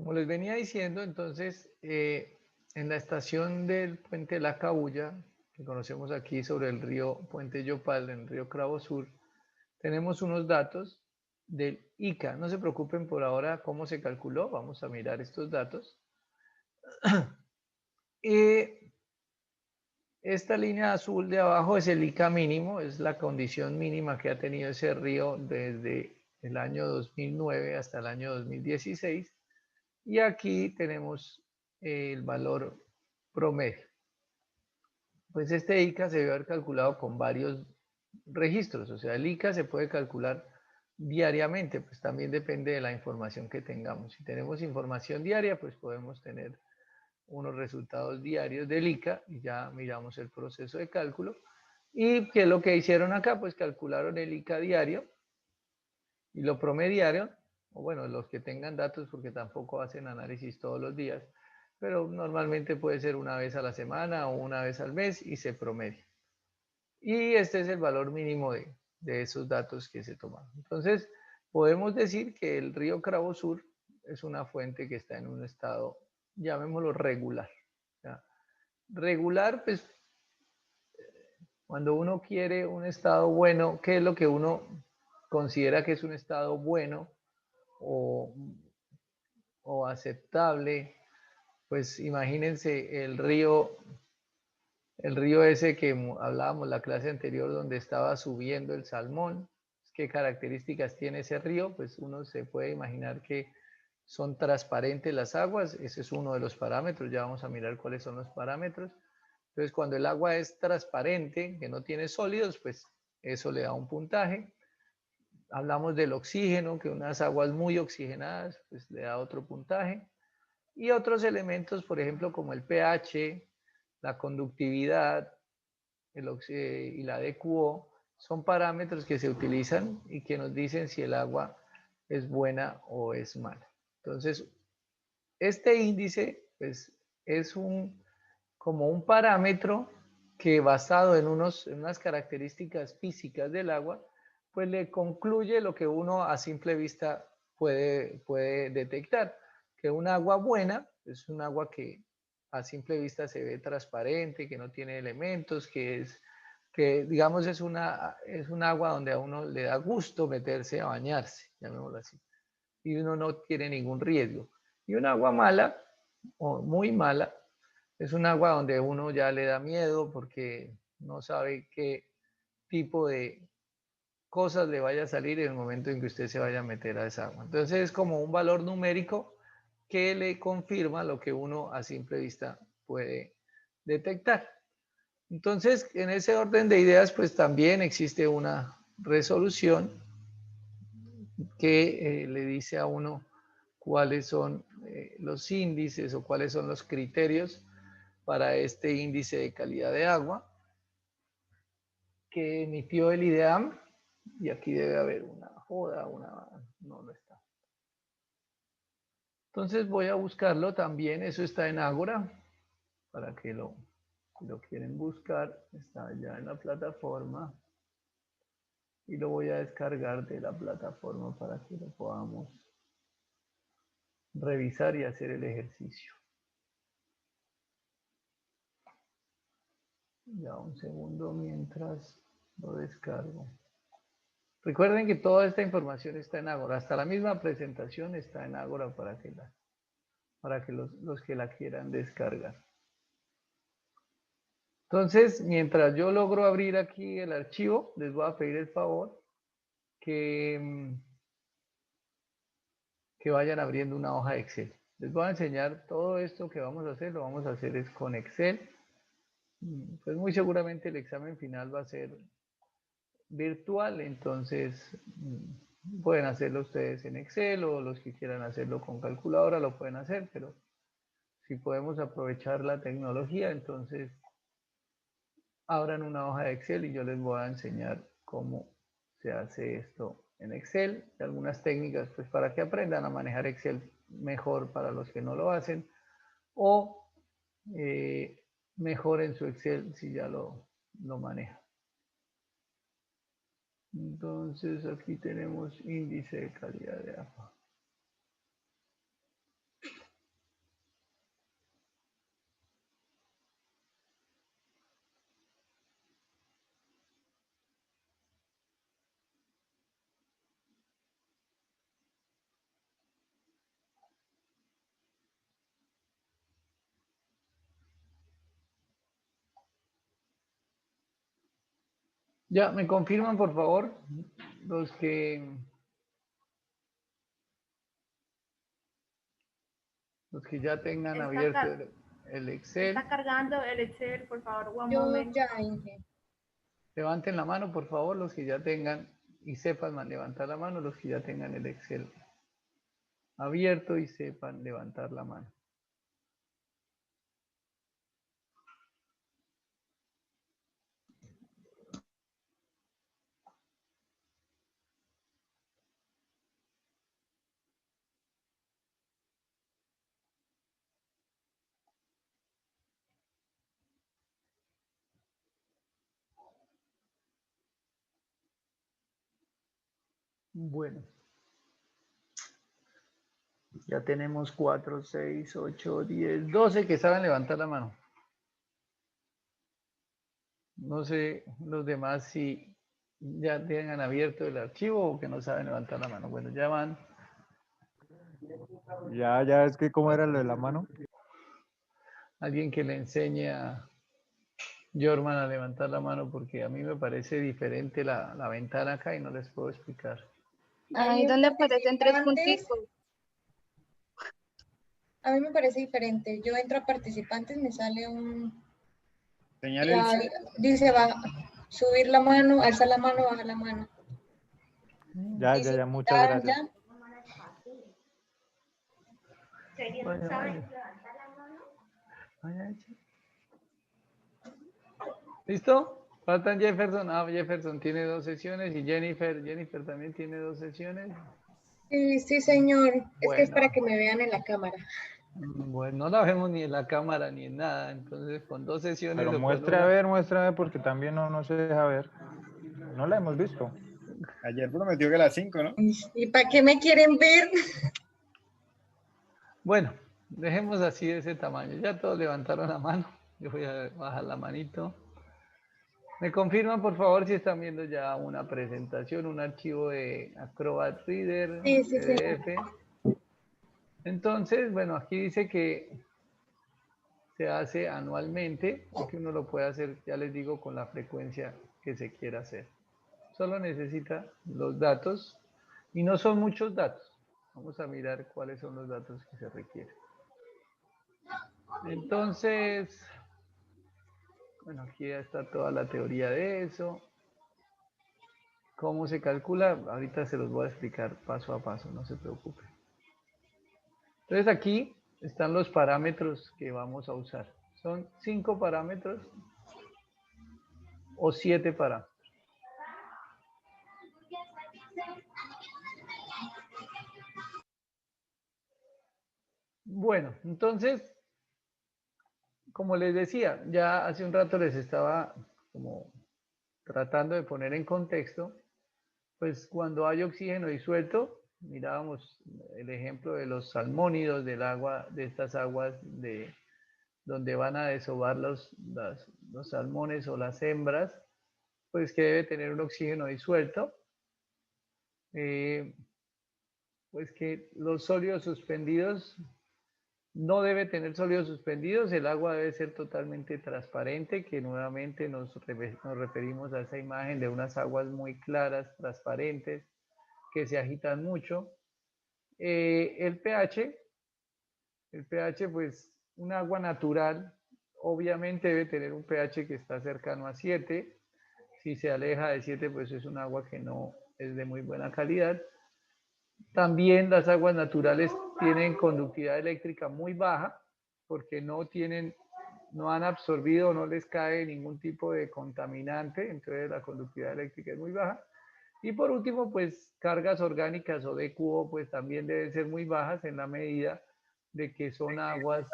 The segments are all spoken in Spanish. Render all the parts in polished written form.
Como les venía diciendo, entonces, en la estación del puente La Cabulla, que conocemos aquí sobre el río Puente Yopal, en el río Cravo Sur, tenemos unos datos del ICA. No se preocupen por ahora cómo se calculó, vamos a mirar estos datos. Y esta línea azul de abajo es el ICA mínimo, es la condición mínima que ha tenido ese río desde el año 2009 hasta el año 2016. Y aquí tenemos el valor promedio. Pues este ICA se debe haber calculado con varios registros, o sea, el ICA se puede calcular diariamente, pues también depende de la información que tengamos. Si tenemos información diaria, pues podemos tener unos resultados diarios del ICA y ya miramos el proceso de cálculo. ¿Y qué es lo que hicieron acá? Pues calcularon el ICA diario y lo promediaron, o bueno, los que tengan datos, porque tampoco hacen análisis todos los días, pero normalmente puede ser una vez a la semana o una vez al mes y se promedia. Y este es el valor mínimo de esos datos que se toman. Entonces, podemos decir que el río Cravo Sur es una fuente que está en un estado, llamémoslo regular. ¿Ya? Regular, pues, cuando uno quiere un estado bueno, ¿qué es lo que uno considera que es un estado bueno o, o aceptable? Pues imagínense el río ese que hablábamos la clase anterior donde estaba subiendo el salmón. ¿Qué características tiene ese río? Pues uno se puede imaginar que son transparentes las aguas, ese es uno de los parámetros, ya vamos a mirar cuáles son los parámetros. Entonces, cuando el agua es transparente, que no tiene sólidos, pues eso le da un puntaje. Hablamos del oxígeno, que unas aguas muy oxigenadas, pues le da otro puntaje. Y otros elementos, por ejemplo, como el pH, la conductividad y la DQO, son parámetros que se utilizan y que nos dicen si el agua es buena o es mala. Entonces, este índice pues, es como un parámetro que basado en unas características físicas del agua, pues le concluye lo que uno a simple vista puede detectar, que un agua buena es un agua que a simple vista se ve transparente, que no tiene elementos, que digamos es un agua donde a uno le da gusto meterse a bañarse, llamémoslo así, y uno no tiene ningún riesgo. Y un agua mala o muy mala es un agua donde uno ya le da miedo porque no sabe qué tipo de cosas le vaya a salir en el momento en que usted se vaya a meter a esa agua. Entonces es como un valor numérico que le confirma lo que uno a simple vista puede detectar. Entonces, en ese orden de ideas, pues también existe una resolución que le dice a uno cuáles son los índices o cuáles son los criterios para este índice de calidad de agua que emitió el IDEAM, y aquí debe haber una joda, no lo está. Entonces voy a buscarlo también, eso está en Ágora, para que si lo quieren buscar, está ya en la plataforma, y lo voy a descargar de la plataforma para que lo podamos revisar y hacer el ejercicio. Ya un segundo mientras lo descargo. Recuerden que toda esta información está en Ágora, hasta la misma presentación está en Ágora para que los que la quieran descargar. Entonces, mientras yo logro abrir aquí el archivo, les voy a pedir el favor que, que vayan abriendo una hoja de Excel. Les voy a enseñar todo esto que vamos a hacer, lo vamos a hacer es con Excel. Pues muy seguramente el examen final va a ser virtual, entonces pueden hacerlo ustedes en Excel o los que quieran hacerlo con calculadora lo pueden hacer, pero si podemos aprovechar la tecnología, entonces abran una hoja de Excel y yo les voy a enseñar cómo se hace esto en Excel, y algunas técnicas pues para que aprendan a manejar Excel mejor para los que no lo hacen o mejoren su Excel si ya lo manejan. Entonces aquí tenemos índice de calidad de agua. Ya, ¿me confirman, por favor? Los que, los que ya tengan Está, abierto el Excel, está cargando el Excel, por favor, one Yo moment. ya, Inge. levanten la mano, por favor, los que ya tengan, y sepan levantar la mano, los que ya tengan el Excel abierto y sepan levantar la mano. Bueno, ya tenemos 4, 6, 8, 10, 12 que saben levantar la mano. No sé los demás si ya tengan abierto el archivo o que no saben levantar la mano. Bueno, ya van. Ya es que cómo era lo de la mano. Alguien que le enseñe a Jorman a levantar la mano porque a mí me parece diferente la ventana acá y no les puedo explicar. Ahí donde aparecen tres punticos. A mí me parece diferente. Yo entro a participantes, me sale Señale el dice va subir la mano, alzar la mano, bajar la mano. Ya, muchas gracias. Ya. Vaya, vaya. ¿Listo? Faltan Jefferson. Ah, Jefferson tiene 2 sesiones y Jennifer también tiene 2 sesiones. Sí, señor. Es que es Bueno. para que me vean en la cámara. Bueno, no la vemos ni en la cámara ni en nada, entonces con 2 sesiones. Pero muestre a ver, porque también no se deja ver. No la hemos visto. Ayer prometió que a las 5, ¿no? ¿Y para qué me quieren ver? Bueno, dejemos así de ese tamaño. Ya todos levantaron la mano. Yo voy a bajar la manito. ¿Me confirman, por favor, si están viendo ya una presentación, un archivo de Acrobat Reader, Sí, PDF? Entonces, bueno, aquí dice que se hace anualmente, porque uno lo puede hacer, ya les digo, con la frecuencia que se quiera hacer. Solo necesita los datos, y no son muchos datos. Vamos a mirar cuáles son los datos que se requieren. Entonces, bueno, aquí ya está toda la teoría de eso. ¿Cómo se calcula? Ahorita se los voy a explicar paso a paso, no se preocupen. Entonces aquí están los parámetros que vamos a usar. Son 5 parámetros o 7 parámetros. Bueno, entonces, como les decía, ya hace un rato les estaba como tratando de poner en contexto, pues cuando hay oxígeno disuelto, mirábamos el ejemplo de los salmónidos del agua, de estas aguas de donde van a desovar los salmones o las hembras, pues que debe tener un oxígeno disuelto. Pues que los sólidos suspendidos no debe tener sólidos suspendidos, el agua debe ser totalmente transparente, que nuevamente nos referimos a esa imagen de unas aguas muy claras, transparentes, que se agitan mucho. El pH, pues un agua natural, obviamente debe tener un pH que está cercano a 7. Si se aleja de 7, pues es un agua que no es de muy buena calidad. También las aguas naturales tienen conductividad eléctrica muy baja porque no han absorbido, no les cae ningún tipo de contaminante, entonces la conductividad eléctrica es muy baja. Y por último, pues cargas orgánicas o de cubo, pues también deben ser muy bajas en la medida de que son aguas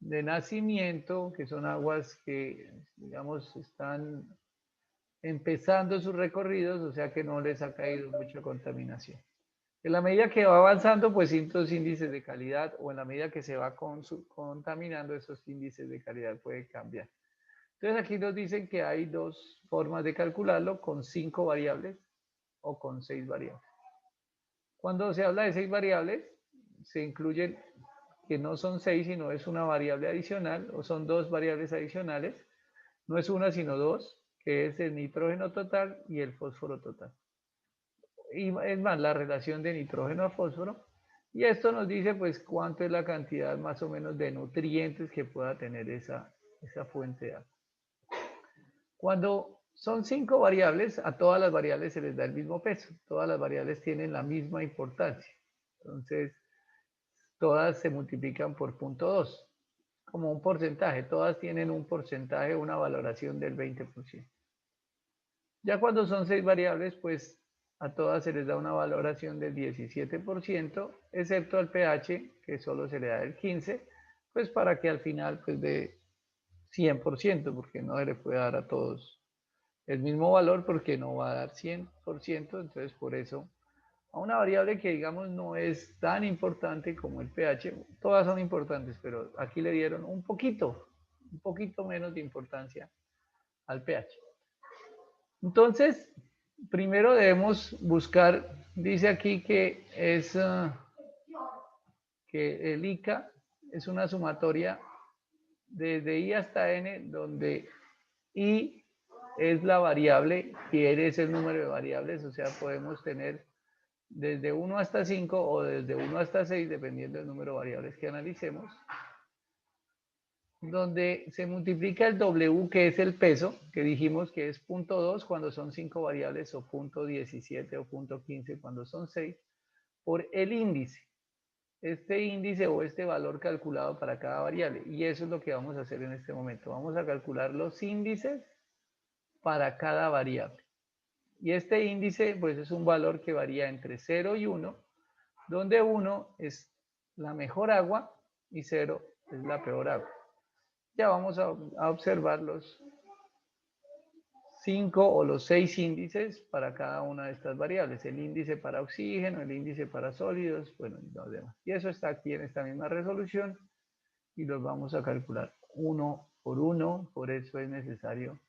de nacimiento, que son aguas que, digamos, están empezando sus recorridos, o sea que no les ha caído mucha contaminación. En la medida que va avanzando, pues estos índices de calidad, o en la medida que se va contaminando, esos índices de calidad pueden cambiar. Entonces aquí nos dicen que hay 2 formas de calcularlo, con 5 variables o con 6 variables. Cuando se habla de 6 variables, se incluyen que no son 6, sino es una variable adicional, o son 2 variables adicionales. No es una, sino 2, que es el nitrógeno total y el fósforo total. Y es más, la relación de nitrógeno a fósforo. Y esto nos dice pues cuánto es la cantidad más o menos de nutrientes que pueda tener esa fuente de agua. Cuando son 5 variables, a todas las variables se les da el mismo peso. Todas las variables tienen la misma importancia. Entonces, todas se multiplican por 0.2, como un porcentaje. Todas tienen un porcentaje, una valoración del 20%. Ya cuando son 6 variables, pues a todas se les da una valoración del 17%, excepto al pH, que solo se le da el 15%, pues para que al final pues dé 100%, porque no se le puede dar a todos el mismo valor, porque no va a dar 100%, entonces por eso a una variable que digamos no es tan importante como el pH, todas son importantes, pero aquí le dieron un poquito menos de importancia al pH. Entonces, primero debemos buscar, dice aquí que es que el ICA es una sumatoria desde I hasta N, donde I es la variable y N es el número de variables, o sea, podemos tener desde 1 hasta 5 o desde 1 hasta 6, dependiendo del número de variables que analicemos, donde se multiplica el W, que es el peso, que dijimos que es 0.2 cuando son 5 variables, o 0.17 o 0.15 cuando son 6, por el índice. Este índice o este valor calculado para cada variable. Y eso es lo que vamos a hacer en este momento. Vamos a calcular los índices para cada variable. Y este índice, pues es un valor que varía entre 0 y 1, donde 1 es la mejor agua y 0 es la peor agua. Ya vamos a observar los 5 o los 6 índices para cada una de estas variables. El índice para oxígeno, el índice para sólidos, bueno, y los demás. Y eso está aquí en esta misma resolución y los vamos a calcular uno por uno. Por eso es necesario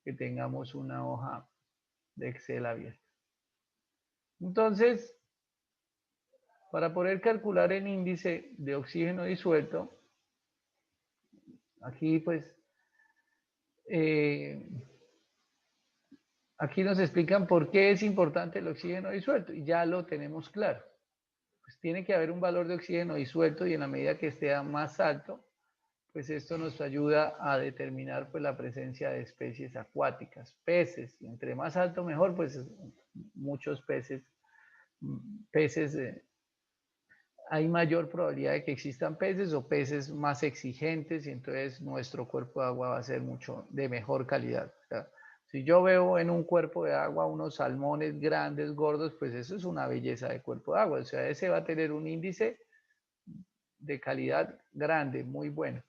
que tengamos una hoja de Excel abierta. Entonces, para poder calcular el índice de oxígeno disuelto, aquí pues aquí nos explican por qué es importante el oxígeno disuelto y ya lo tenemos claro. Pues tiene que haber un valor de oxígeno disuelto y en la medida que esté más alto, pues esto nos ayuda a determinar pues la presencia de especies acuáticas, peces, y entre más alto mejor, pues muchos peces hay mayor probabilidad de que existan peces o peces más exigentes y entonces nuestro cuerpo de agua va a ser mucho de mejor calidad. O sea, si yo veo en un cuerpo de agua unos salmones grandes, gordos, pues eso es una belleza de cuerpo de agua. O sea, ese va a tener un índice de calidad grande, muy bueno.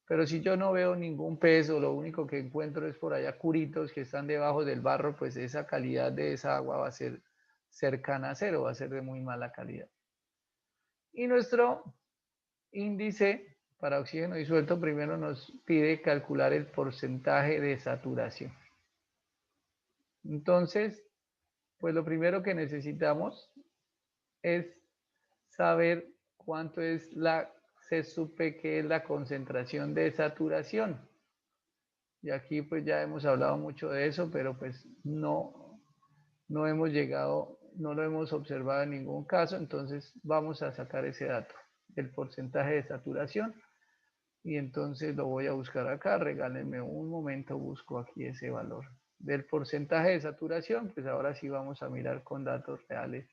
Pero si yo no veo ningún pez o lo único que encuentro es por allá curitos que están debajo del barro, pues esa calidad de esa agua va a ser cercana a cero, va a ser de muy mala calidad. Y nuestro índice para oxígeno disuelto primero nos pide calcular el porcentaje de saturación. Entonces, pues lo primero que necesitamos es saber cuánto es se supe que es la concentración de saturación. Y aquí pues ya hemos hablado mucho de eso, pero pues no hemos llegado, no lo hemos observado en ningún caso, entonces vamos a sacar ese dato, el porcentaje de saturación, y entonces lo voy a buscar acá, regálenme un momento, busco aquí ese valor del porcentaje de saturación, pues ahora sí vamos a mirar con datos reales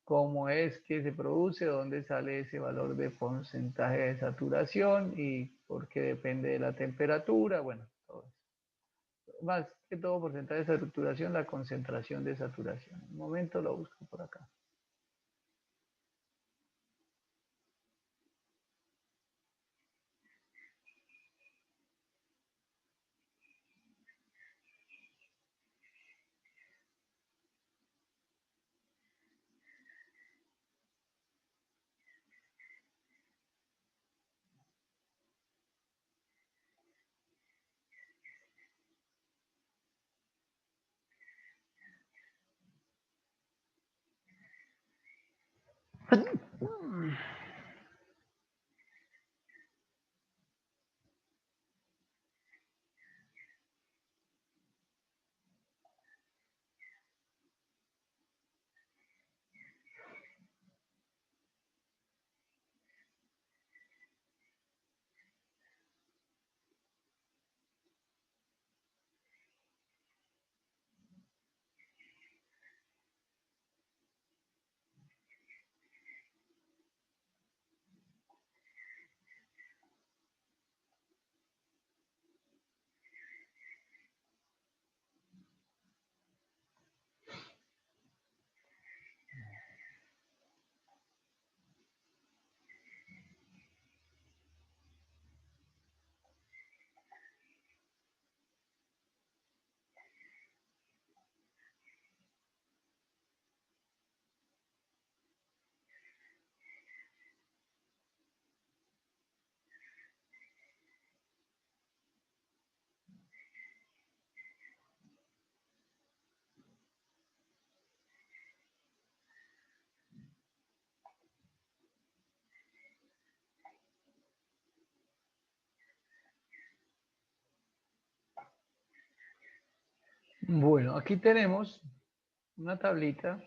cómo es que se produce, dónde sale ese valor de porcentaje de saturación y por qué depende de la temperatura, bueno, todo eso. Más que todo porcentaje de saturación, la concentración de saturación. Un momento lo busco por acá. Bueno, aquí tenemos una tablita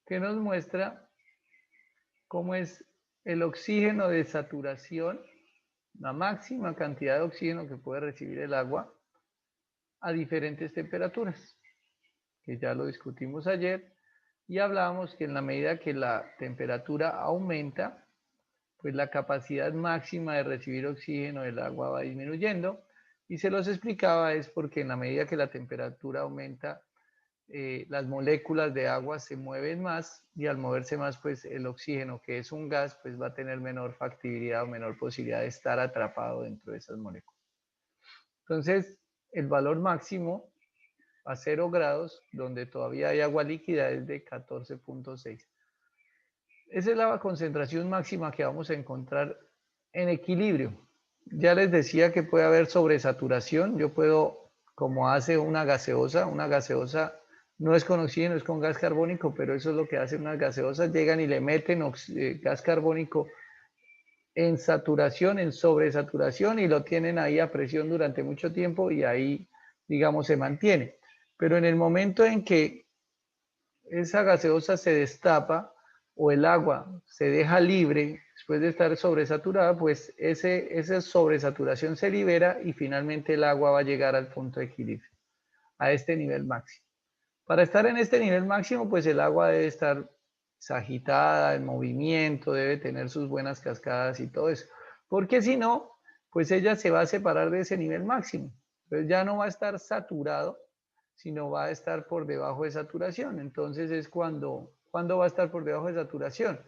que nos muestra cómo es el oxígeno de saturación, la máxima cantidad de oxígeno que puede recibir el agua a diferentes temperaturas, que ya lo discutimos ayer, y hablábamos que en la medida que la temperatura aumenta, pues la capacidad máxima de recibir oxígeno del agua va disminuyendo, y se los explicaba es porque en la medida que la temperatura aumenta, las moléculas de agua se mueven más, y al moverse más, pues el oxígeno, que es un gas, pues va a tener menor factibilidad o menor posibilidad de estar atrapado dentro de esas moléculas. Entonces, el valor máximo a 0 grados, donde todavía hay agua líquida, es de 14.6. Esa es la concentración máxima que vamos a encontrar en equilibrio. Ya les decía que puede haber sobresaturación. Yo puedo, como hace una gaseosa no es con oxígeno, es con gas carbónico, pero eso es lo que hacen unas gaseosas, llegan y le meten gas carbónico en saturación, en sobresaturación, y lo tienen ahí a presión durante mucho tiempo y ahí, digamos, se mantiene. Pero en el momento en que esa gaseosa se destapa o el agua se deja libre después de estar sobresaturada, pues esa sobresaturación se libera y finalmente el agua va a llegar al punto de equilibrio, a este nivel máximo. Para estar en este nivel máximo, pues el agua debe estar agitada, en movimiento, debe tener sus buenas cascadas y todo eso. Porque si no, pues ella se va a separar de ese nivel máximo. Entonces ya no va a estar saturado, sino va a estar por debajo de saturación. Entonces es cuando va a estar por debajo de saturación.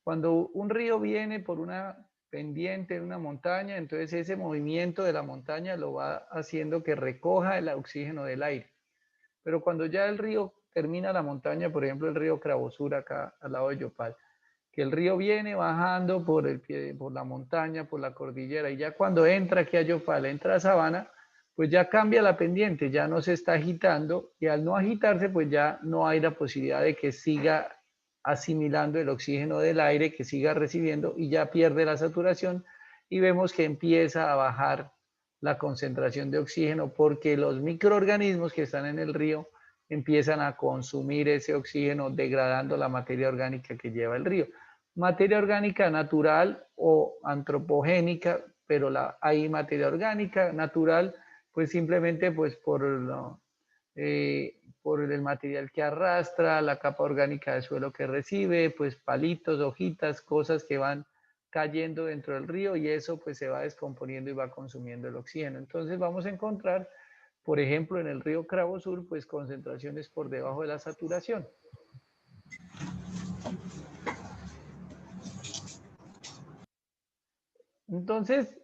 Cuando un río viene por una pendiente, una montaña, entonces ese movimiento de la montaña lo va haciendo que recoja el oxígeno del aire. Pero cuando ya el río termina la montaña, por ejemplo el río Cravosur acá al lado de Yopal, que el río viene bajando por la montaña, por la cordillera, y ya cuando entra aquí a Yopal, entra a Sabana, pues ya cambia la pendiente, ya no se está agitando, y al no agitarse, pues ya no hay la posibilidad de que siga asimilando el oxígeno del aire, que siga recibiendo, y ya pierde la saturación, y vemos que empieza a bajar la concentración de oxígeno porque los microorganismos que están en el río empiezan a consumir ese oxígeno, degradando la materia orgánica que lleva el río. Materia orgánica natural o antropogénica, pero hay materia orgánica natural, pues simplemente pues por el material que arrastra, la capa orgánica del suelo que recibe, pues palitos, hojitas, cosas que van cayendo dentro del río, y eso pues se va descomponiendo y va consumiendo el oxígeno. Entonces vamos a encontrar, por ejemplo, en el río Cravosur, pues concentraciones por debajo de la saturación. Entonces,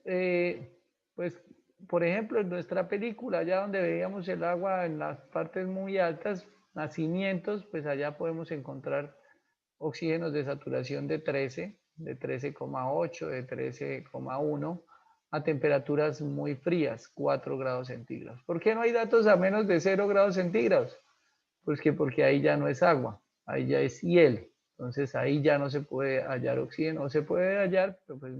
pues, por ejemplo, en nuestra película, allá donde veíamos el agua en las partes muy altas, nacimientos, pues allá podemos encontrar oxígenos de saturación de 13, de 13,8, de 13,1, a temperaturas muy frías, 4 grados centígrados. ¿Por qué no hay datos a menos de 0 grados centígrados? Pues que porque ahí ya no es agua, ahí ya es hielo. Entonces ahí ya no se puede hallar oxígeno, o se puede hallar, pero pues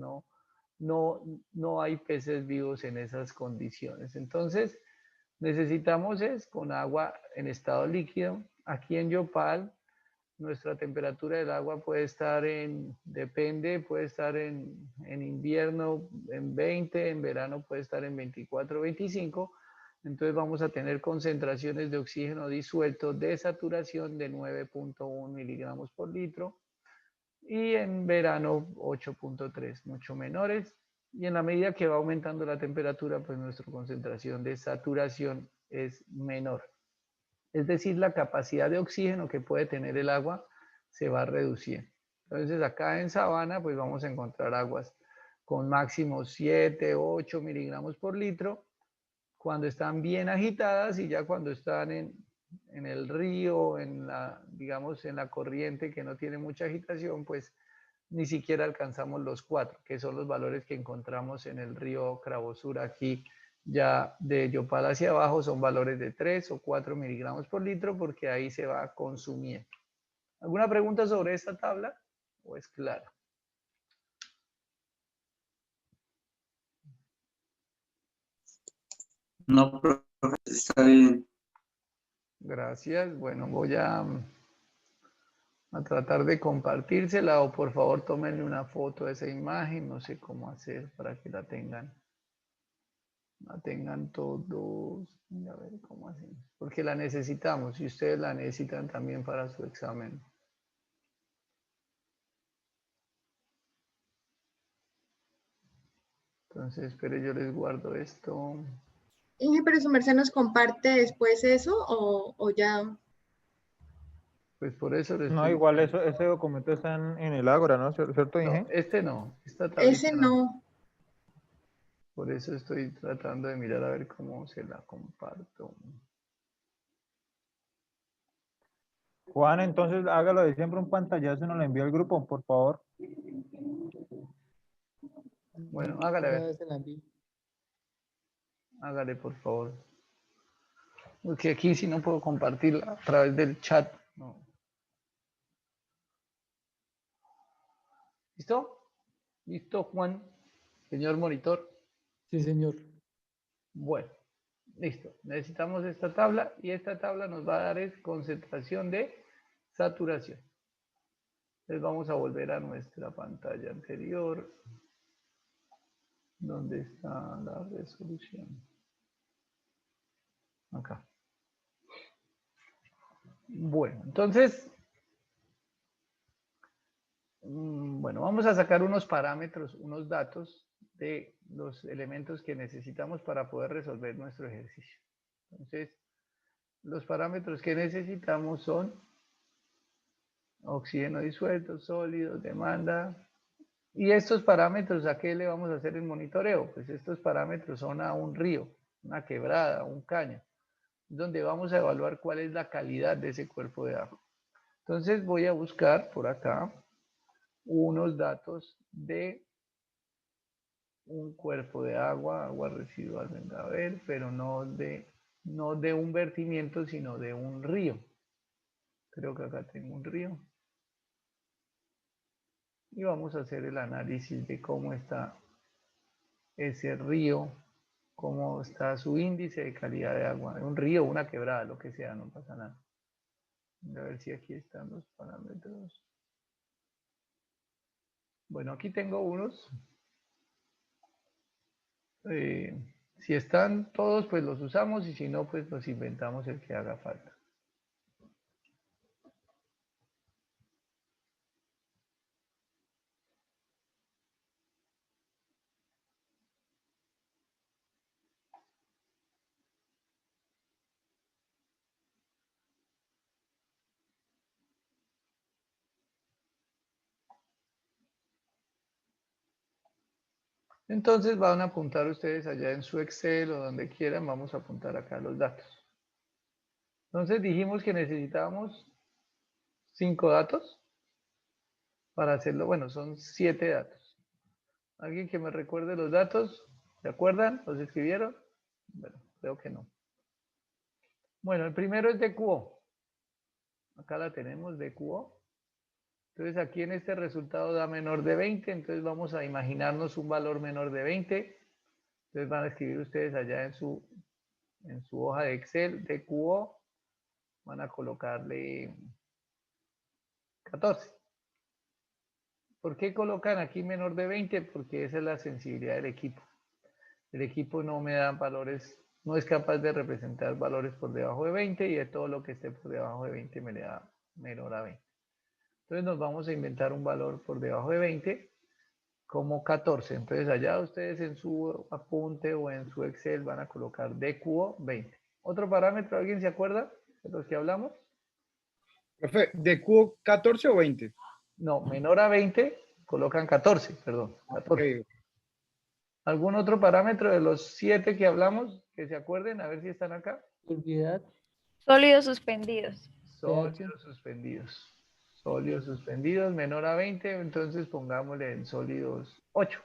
no hay peces vivos en esas condiciones. Entonces necesitamos con agua en estado líquido. Aquí en Yopal, nuestra temperatura del agua puede estar puede estar en invierno en 20, en verano puede estar en 24, 25. Entonces vamos a tener concentraciones de oxígeno disuelto de saturación de 9.1 miligramos por litro, y en verano 8.3, mucho menores. Y en la medida que va aumentando la temperatura, pues nuestra concentración de saturación es menor. Es decir, la capacidad de oxígeno que puede tener el agua se va reduciendo. Entonces acá en Sabana pues vamos a encontrar aguas con máximo 7, 8 miligramos por litro cuando están bien agitadas, y ya cuando están en el río, digamos en la corriente que no tiene mucha agitación, pues ni siquiera alcanzamos los 4, que son los valores que encontramos en el río Cravosur. Aquí ya de Yopal hacia abajo son valores de 3 o 4 miligramos por litro, porque ahí se va consumiendo. ¿Alguna pregunta sobre esta tabla o es clara? No, profe, está bien. Gracias. Bueno, voy a tratar de compartírsela o por favor tómenle una foto de esa imagen. No sé cómo hacer para que la tengan. La tengan todos. A ver cómo hacemos. Porque la necesitamos y ustedes la necesitan también para su examen. Entonces, espere, yo les guardo esto. Inge, pero su merced nos comparte después eso o ya. Pues por eso les No, estoy igual diciendo. ese documento está en el Ágora, ¿no? ¿Cierto, No, Inge? este no. Esta Ese tablita no. no. Por eso estoy tratando de mirar a ver cómo se la comparto. Juan, entonces hágalo de siempre un pantallazo y nos lo envía al grupo, por favor. Bueno, hágale a ver. Hágale, por favor. Porque aquí sí no puedo compartirla a través del chat. No. ¿Listo? ¿Listo, Juan? Señor monitor. Sí, señor. Bueno, listo. Necesitamos esta tabla y esta tabla nos va a dar es concentración de saturación. Entonces vamos a volver a nuestra pantalla anterior. ¿Dónde está la resolución? Acá. Bueno, entonces, bueno, vamos a sacar unos parámetros, unos datos de los elementos que necesitamos para poder resolver nuestro ejercicio. Entonces, los parámetros que necesitamos son oxígeno disuelto, sólidos, demanda. Y estos parámetros, ¿a qué le vamos a hacer el monitoreo? Pues estos parámetros son a un río, una quebrada, un caño, donde vamos a evaluar cuál es la calidad de ese cuerpo de agua. Entonces voy a buscar por acá unos datos de un cuerpo de agua, agua residual, venga a ver, pero no de un vertimiento, sino de un río. Creo que acá tengo un río. Y vamos a hacer el análisis de cómo está ese río, cómo está su índice de calidad de agua. Un río, una quebrada, lo que sea, no pasa nada. A ver si aquí están los parámetros. Bueno, aquí tengo unos. Si están todos, pues los usamos y si no, pues los inventamos el que haga falta. Entonces van a apuntar ustedes allá en su Excel o donde quieran, vamos a apuntar acá los datos. Entonces dijimos que necesitábamos 5 datos para hacerlo. Bueno, son 7 datos. ¿Alguien que me recuerde los datos? ¿Se acuerdan? ¿Los escribieron? Bueno, creo que no. Bueno, el primero es DQO. Acá la tenemos, DQO. Entonces aquí en este resultado da menor de 20, entonces vamos a imaginarnos un valor menor de 20. Entonces van a escribir ustedes allá en su hoja de Excel, DQO, van a colocarle 14. ¿Por qué colocan aquí menor de 20? Porque esa es la sensibilidad del equipo. El equipo no me da valores, no es capaz de representar valores por debajo de 20 y de todo lo que esté por debajo de 20 me le da menor a 20. Entonces nos vamos a inventar un valor por debajo de 20 como 14. Entonces allá ustedes en su apunte o en su Excel van a colocar DQO 20. ¿Otro parámetro? ¿Alguien se acuerda de los que hablamos? Profe, ¿de cubo 14 o 20? No, menor a 20 colocan 14, perdón. 14. Ok. ¿Algún otro parámetro de los 7 que hablamos que se acuerden? A ver si están acá. Turbidez, Sólidos suspendidos. Sólidos suspendidos. Sólidos suspendidos menor a 20, entonces pongámosle en sólidos 8.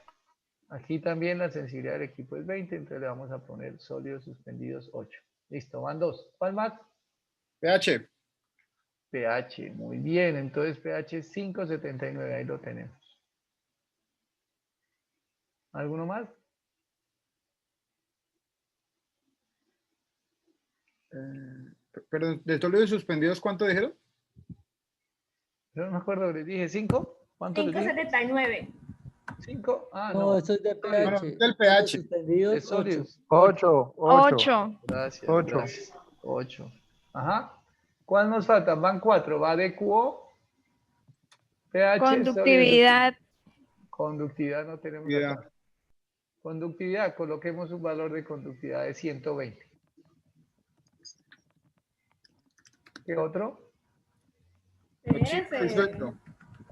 Aquí también la sensibilidad del equipo es 20, entonces le vamos a poner sólidos suspendidos 8. Listo, van 2. ¿Cuál más? pH. pH, muy bien, entonces pH 5,79, ahí lo tenemos. ¿Alguno más? Perdón, de sólidos suspendidos, ¿cuánto dijeron? Yo no me acuerdo, les dije 5. ¿Cuánto les dije? 579. 5. Ah, No, no. eso es de Sólidos. Bueno, pH. es del Sólidos pH. De suspendidos, 8. sólidos. 8. 8. Gracias, 8. gracias. 8. Ajá. ¿Cuál nos falta? Van 4. Va DQO, pH, sólidos. Conductividad. Conductividad no tenemos Ya. acá. Conductividad, coloquemos un valor de conductividad de 120. ¿Qué otro? Oxígeno disuelto.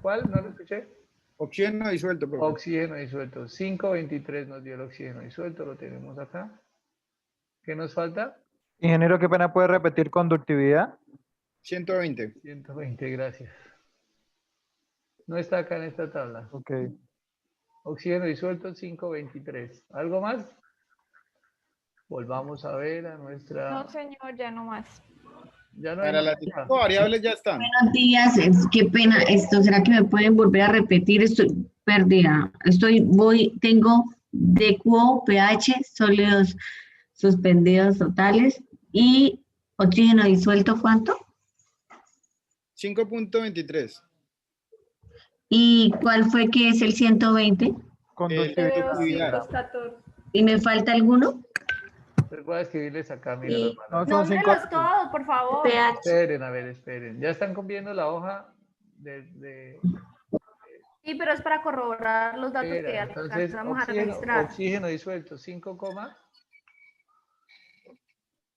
¿Cuál? No lo escuché. Oxígeno disuelto, profe. Oxígeno disuelto. 523 nos dio el oxígeno disuelto, lo tenemos acá. ¿Qué nos falta? Ingeniero, qué pena, ¿puede repetir conductividad? 120. 120, gracias. No está acá en esta tabla. Ok. Oxígeno disuelto 523. ¿Algo más? Volvamos a ver a nuestra... No, señor, ya no más. Ya no hay Para más. las 5 variables ya están. Buenos días, qué pena, ¿será que me pueden volver a repetir? Estoy perdida. Tengo DQO, pH, sólidos suspendidos totales y oxígeno disuelto, ¿cuánto? 5.23. ¿Y cuál fue que es el 120? Conductividad. 214. ¿Y me falta alguno? Voy a escribirles acá, mira, Y- los valores. No, son 5. Nómbrelos todos, por favor. pH. Esperen, a ver, esperen. Ya están viendo la hoja de... Sí, pero es para corroborar los datos que Espera, entonces, vamos a oxígeno, registrar. oxígeno disuelto, 5,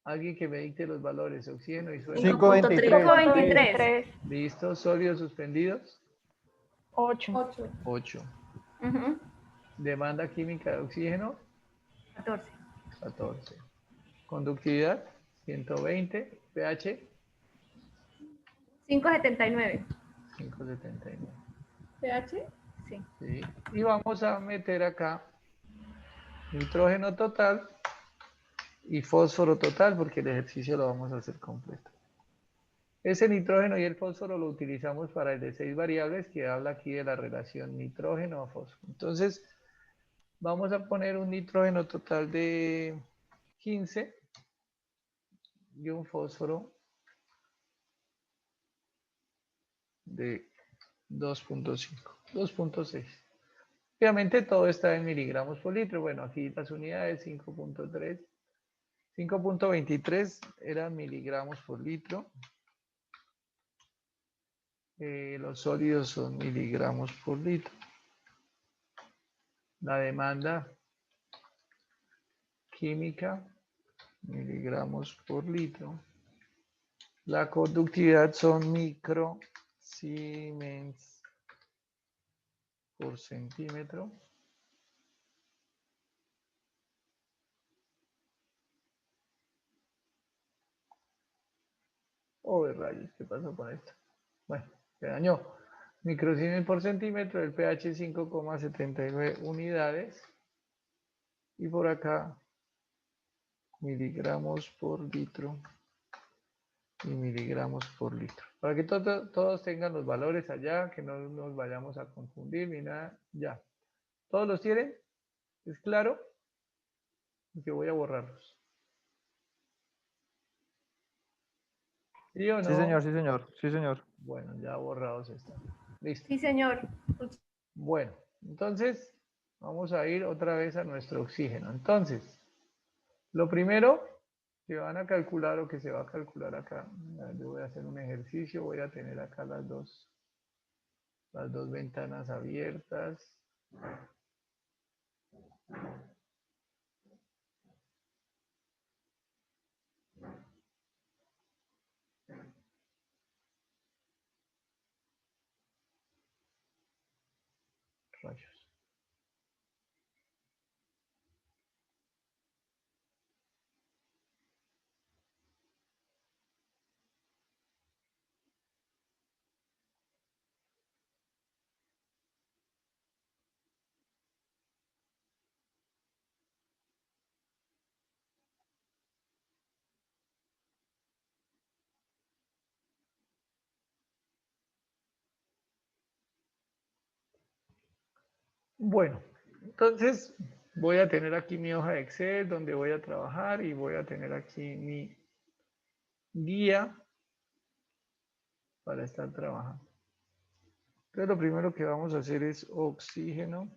alguien que me dicte los valores. Oxígeno disuelto. 523. 523. Listo. Sólidos suspendidos, 8. 8. 8. Ujú. Demanda química de oxígeno, 14. 14. Conductividad, 120. pH, 579. 579. pH. Sí. ¿Sí? Y vamos a meter acá nitrógeno total y fósforo total, porque el ejercicio lo vamos a hacer completo. Ese nitrógeno y el fósforo lo utilizamos para el de 6 variables que habla aquí de la relación nitrógeno a fósforo. Entonces, vamos a poner un nitrógeno total de 15 y un fósforo de 2.5, 2.6. Obviamente todo está en miligramos por litro. Bueno, aquí las unidades 5.3, 5.23 eran miligramos por litro. Los sólidos son miligramos por litro. La demanda química, miligramos por litro. La conductividad son microsiemens por centímetro. Oh, rayos, ¿qué pasó con esto? Bueno, se dañó. Microsiemens por centímetro, el pH 5,79 unidades. Y por acá, miligramos por litro y miligramos por litro. Para que todos tengan los valores allá, que no nos vayamos a confundir ni nada. Ya. ¿Todos los tienen? ¿Es claro? Yo voy a borrarlos. ¿Sí o no? Sí, señor, sí, señor. Sí, señor. Bueno, ya borrados están. Listo. Sí, señor. Bueno, entonces vamos a ir otra vez a nuestro oxígeno. Entonces, lo primero que van a calcular o que se va a calcular acá, yo voy a hacer un ejercicio, voy a tener acá las dos ventanas abiertas. Rayos. Bueno, entonces voy a tener aquí mi hoja de Excel donde voy a trabajar y voy a tener aquí mi guía para estar trabajando. Entonces lo primero que vamos a hacer es oxígeno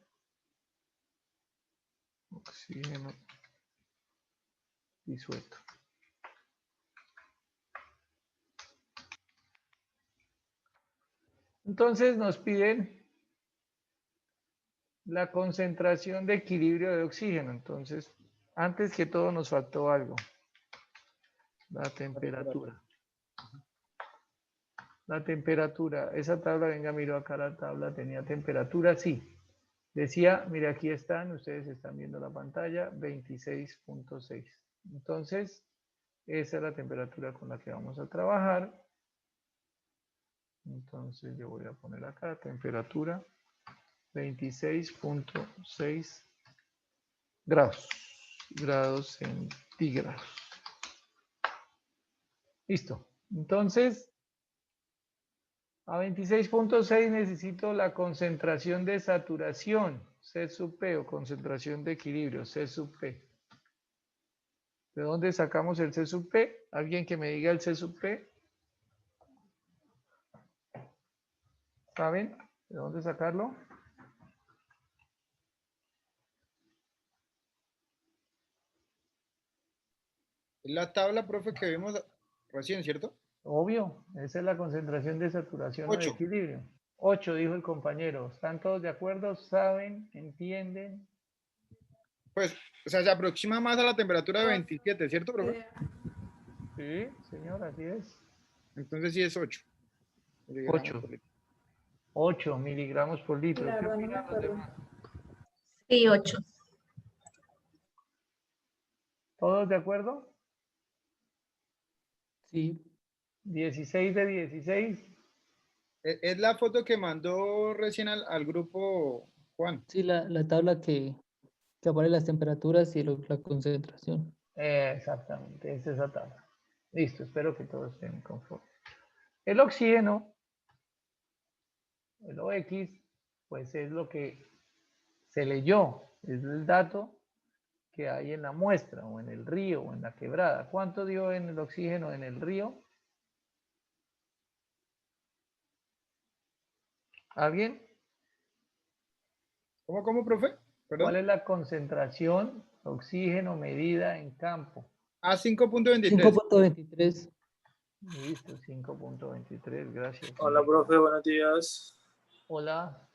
disuelto. Entonces nos piden la concentración de equilibrio de oxígeno. Entonces, antes que todo nos faltó algo. La temperatura. La temperatura. Esa tabla, venga, miro acá la tabla, tenía temperatura, sí. Decía, mire, aquí están, ustedes están viendo la pantalla, 26.6. Entonces, esa es la temperatura con la que vamos a trabajar. Entonces, yo voy a poner acá temperatura 26.6 grados centígrados. Listo. Entonces, a 26.6 necesito la concentración de saturación, C sub P, o concentración de equilibrio, C sub P. ¿De dónde sacamos el C sub P? ¿Alguien que me diga el C sub P? ¿Saben de dónde sacarlo? La tabla, profe, que vimos recién, ¿cierto? Obvio, esa es la concentración de saturación o de 8. equilibrio. 8, dijo el compañero. ¿Están todos de acuerdo? ¿Saben? ¿Entienden? Pues, o sea, se aproxima más a la temperatura de 27, ¿cierto, profe? Sí, señor, así es. Entonces sí es 8. 8. 8 miligramos por litro. ¿Qué opinan los demás? Sí, 8. ¿Todos de acuerdo? Sí, 16 de 16. Es la foto que mandó recién al grupo Juan. sí, la tabla que aparece las temperaturas y la concentración. Exactamente, es esa tabla. Listo, espero que todos estén conformes. El oxígeno, el OX, pues es lo que se leyó, es el dato que hay en la muestra, o en el río, o en la quebrada. ¿Cuánto dio en el oxígeno en el río? ¿Alguien? ¿Cómo, profe? ¿Cuál ¿Perdón? es la concentración de oxígeno medida en campo? 5.23. 5.23. Listo, 5.23, gracias. Hola, profe, buenos días. Hola.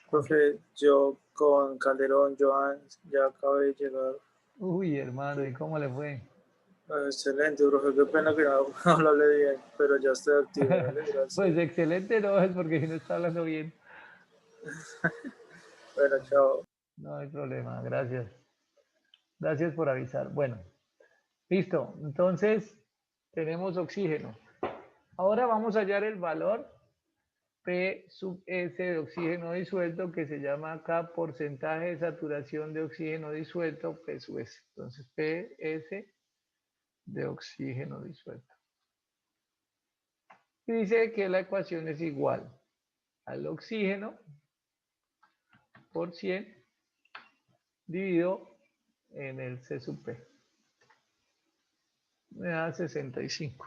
Profe, yo con Calderón, Joan, ya acabé de llegar. Uy, hermano, ¿y cómo le fue? Excelente, profe, qué pena que no hable bien, pero ya estoy activo, dale, gracias. Pues excelente no es porque no está hablando bien. Bueno, chao. No hay problema, gracias. Gracias por avisar. Bueno, listo. Entonces, tenemos oxígeno. Ahora vamos a hallar el valor P sub S de oxígeno disuelto, que se llama acá porcentaje de saturación de oxígeno disuelto, P sub S. Entonces, PS de oxígeno disuelto. Y dice que la ecuación es igual al oxígeno por 100 dividido en el C sub P. Me da 65.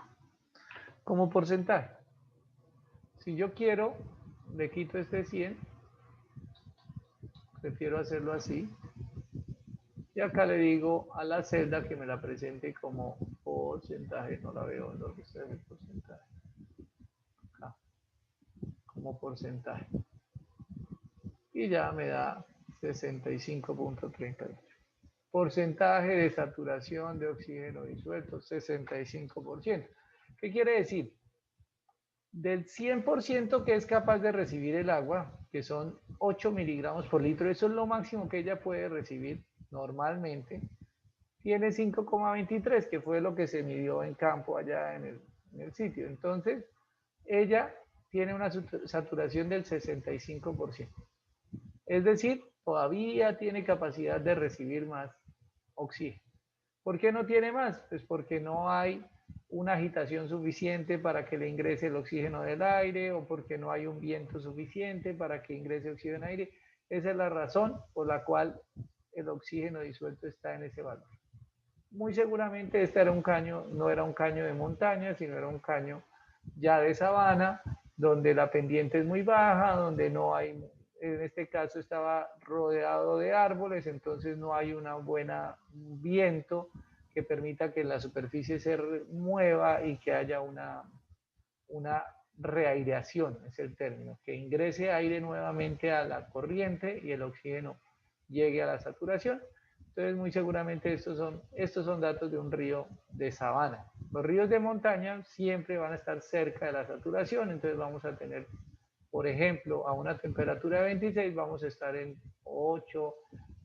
Como porcentaje. Si yo quiero, le quito este 100. Prefiero hacerlo así. Y acá le digo a la celda que me la presente como porcentaje. No la veo en lo que está el porcentaje. Acá. Como porcentaje. Y ya me da 65.38. Porcentaje de saturación de oxígeno disuelto, 65%. ¿Qué quiere decir? Del 100% que es capaz de recibir el agua, que son 8 miligramos por litro, eso es lo máximo que ella puede recibir normalmente, tiene 5,23, que fue lo que se midió en campo allá en el sitio. Entonces, ella tiene una saturación del 65%. Es decir, todavía tiene capacidad de recibir más oxígeno. ¿Por qué no tiene más? Pues porque no hay una agitación suficiente para que le ingrese el oxígeno del aire, o porque no hay un viento suficiente para que ingrese oxígeno del aire. Esa es la razón por la cual el oxígeno disuelto está en ese valor. muy seguramente este era un caño, no era un caño de montaña, sino era un caño ya de sabana, donde la pendiente es muy baja, donde no hay, en este caso estaba rodeado de árboles, entonces no hay una buena viento que permita que la superficie se mueva y que haya una reaireación, es el término, que ingrese aire nuevamente a la corriente y el oxígeno llegue a la saturación. Entonces, muy seguramente estos son datos de un río de sabana. Los ríos de montaña siempre van a estar cerca de la saturación, entonces vamos a tener, por ejemplo, a una temperatura de 26, vamos a estar en 8,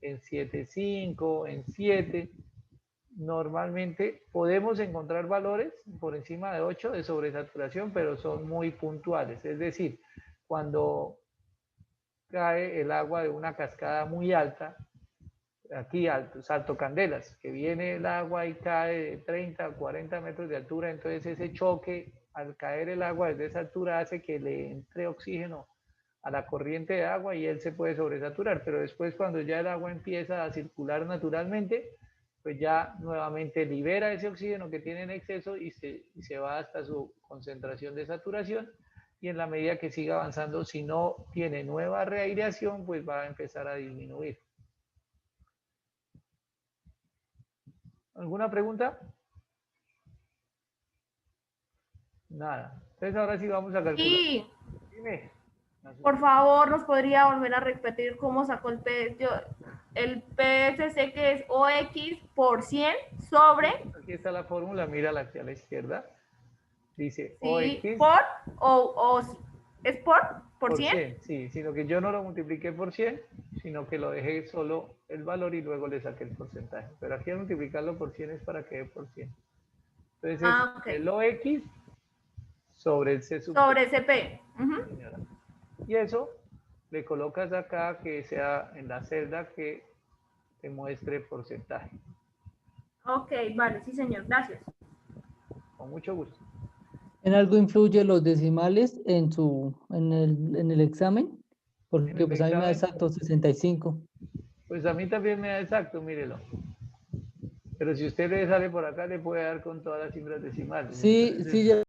en 7,5, en 7. Normalmente podemos encontrar valores por encima de 8 de sobresaturación, pero son muy puntuales. Es decir, cuando cae el agua de una cascada muy alta, aquí Salto Candelas, que viene el agua y cae de 30 o 40 metros de altura, entonces ese choque al caer el agua desde esa altura hace que le entre oxígeno a la corriente de agua y él se puede sobresaturar, pero después cuando ya el agua empieza a circular naturalmente, pues ya nuevamente libera ese oxígeno que tiene en exceso y se va hasta su concentración de saturación, y en la medida que siga avanzando, si no tiene nueva reaireación, pues va a empezar a disminuir. ¿Alguna pregunta? Nada. Entonces ahora sí vamos a calcular. Sí, Dime. por favor, ¿nos podría volver a repetir cómo sacó el PS? El PSC que es OX por 100 sobre... Aquí está la fórmula, mírala aquí a la izquierda. Dice Sí, OX por o ¿es por 100? Sí, sino que yo no lo multipliqué por 100, sino que lo dejé solo el valor y luego le saqué el porcentaje. Pero aquí al multiplicarlo por 100 es para que dé por 100. Entonces Ok. el OX sobre el C sub P. Sobre CP. Señora. Y eso le colocas acá que sea en la celda que te muestre porcentaje. Ok, vale, sí señor, gracias. Con mucho gusto. ¿En algo influye los decimales en el examen? Porque el pues a mí me da examen? exacto 65. Pues a mí también me da exacto, mírelo. Pero si usted le sale por acá, le puede dar con todas las cifras decimales. Sí, Entonces, sí, ya